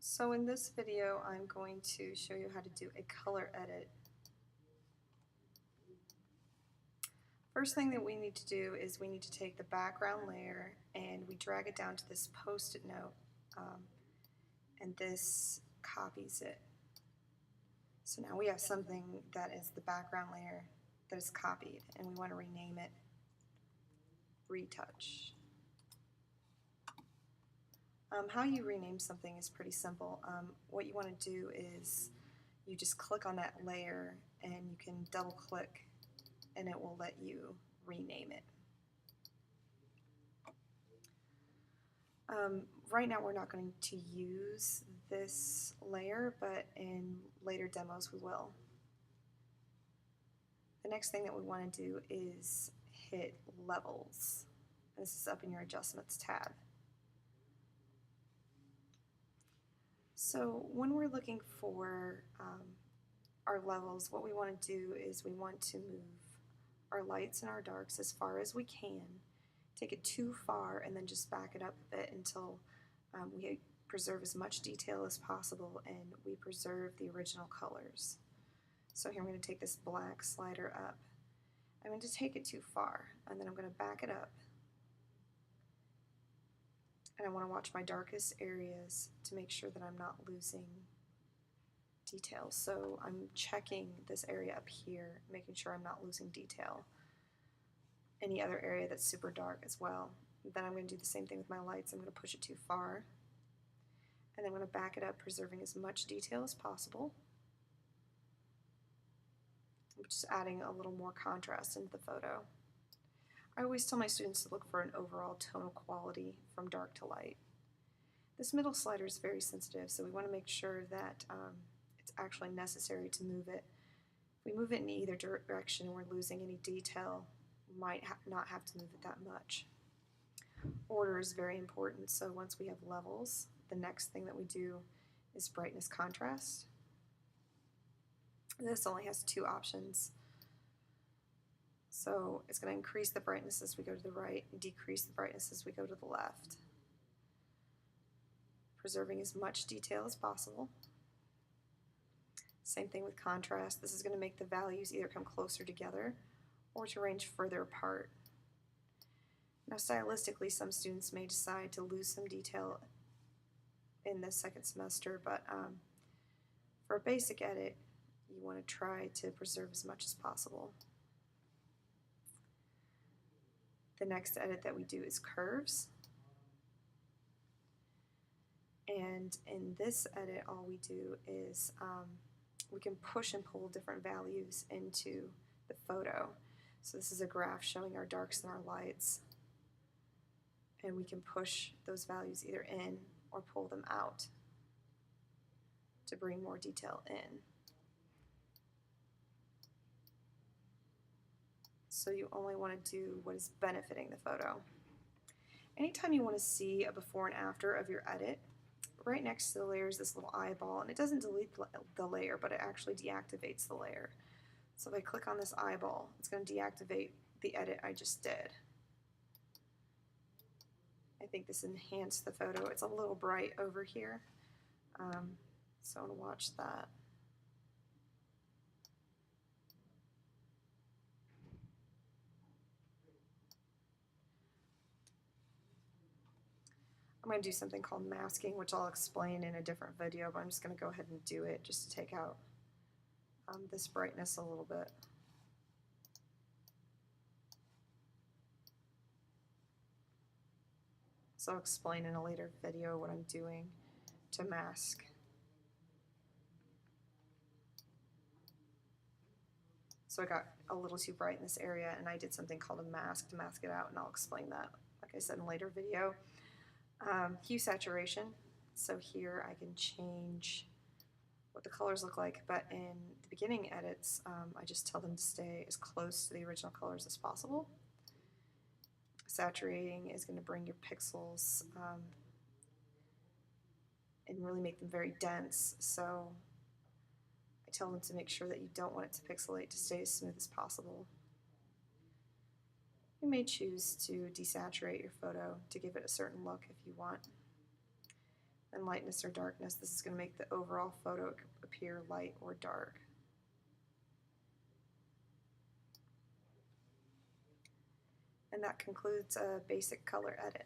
So in this video, I'm going to show you how to do a color edit. First thing that we need to do is we need to take the background layer and we drag it down to this post-it note, and this copies it. So now we have something that is the background layer that is copied, and we want to rename it Retouch. How you rename something is pretty simple. What you want to do is you just click on that layer and you can double click and it will let you rename it. Right now we're not going to use this layer, but in later demos we will. The next thing that we want to do is hit Levels. This is up in your Adjustments tab. So when we're looking for our levels, what we want to do is we want to move our lights and our darks as far as we can, take it too far, and then just back it up a bit until we preserve as much detail as possible and we preserve the original colors. So here I'm going to take this black slider up. I'm going to take it too far, and then I'm going to back it up. And I want to watch my darkest areas to make sure that I'm not losing details. So I'm checking this area up here, making sure I'm not losing detail. Any other area that's super dark as well. Then I'm going to do the same thing with my lights. I'm going to push it too far. And then I'm going to back it up, preserving as much detail as possible. I'm just adding a little more contrast into the photo. I always tell my students to look for an overall tonal quality from dark to light. This middle slider is very sensitive, so we want to make sure that it's actually necessary to move it. If we move it in either direction and we're losing any detail, we might not have to move it that much. Order is very important, so once we have levels, the next thing that we do is brightness contrast. This only has two options. So it's going to increase the brightness as we go to the right and decrease the brightness as we go to the left. Preserving as much detail as possible. Same thing with contrast. This is going to make the values either come closer together or to range further apart. Now stylistically, some students may decide to lose some detail in the second semester, but for a basic edit, you want to try to preserve as much as possible. The next edit that we do is curves. And in this edit, all we do is we can push and pull different values into the photo. So this is a graph showing our darks and our lights. And we can push those values either in or pull them out to bring more detail in. So you only want to do what is benefiting the photo. Anytime you want to see a before and after of your edit, right next to the layer is this little eyeball, and it doesn't delete the layer, but it actually deactivates the layer. So if I click on this eyeball, it's going to deactivate the edit I just did. I think this enhanced the photo. It's a little bright over here, so I want to watch that. I'm going to do something called masking, which I'll explain in a different video, but I'm just going to go ahead and do it just to take out this brightness a little bit. So I'll explain in a later video what I'm doing to mask. So I got a little too bright in this area, and I did something called a mask to mask it out, and I'll explain that, like I said, in a later video. Hue saturation. So here I can change what the colors look like, but in the beginning edits, I just tell them to stay as close to the original colors as possible. Saturating is going to bring your pixels and really make them very dense, so I tell them to make sure that you don't want it to pixelate, to stay as smooth as possible. You may choose to desaturate your photo to give it a certain look if you want. and lightness or darkness. This is going to make the overall photo appear light or dark. And that concludes a basic color edit.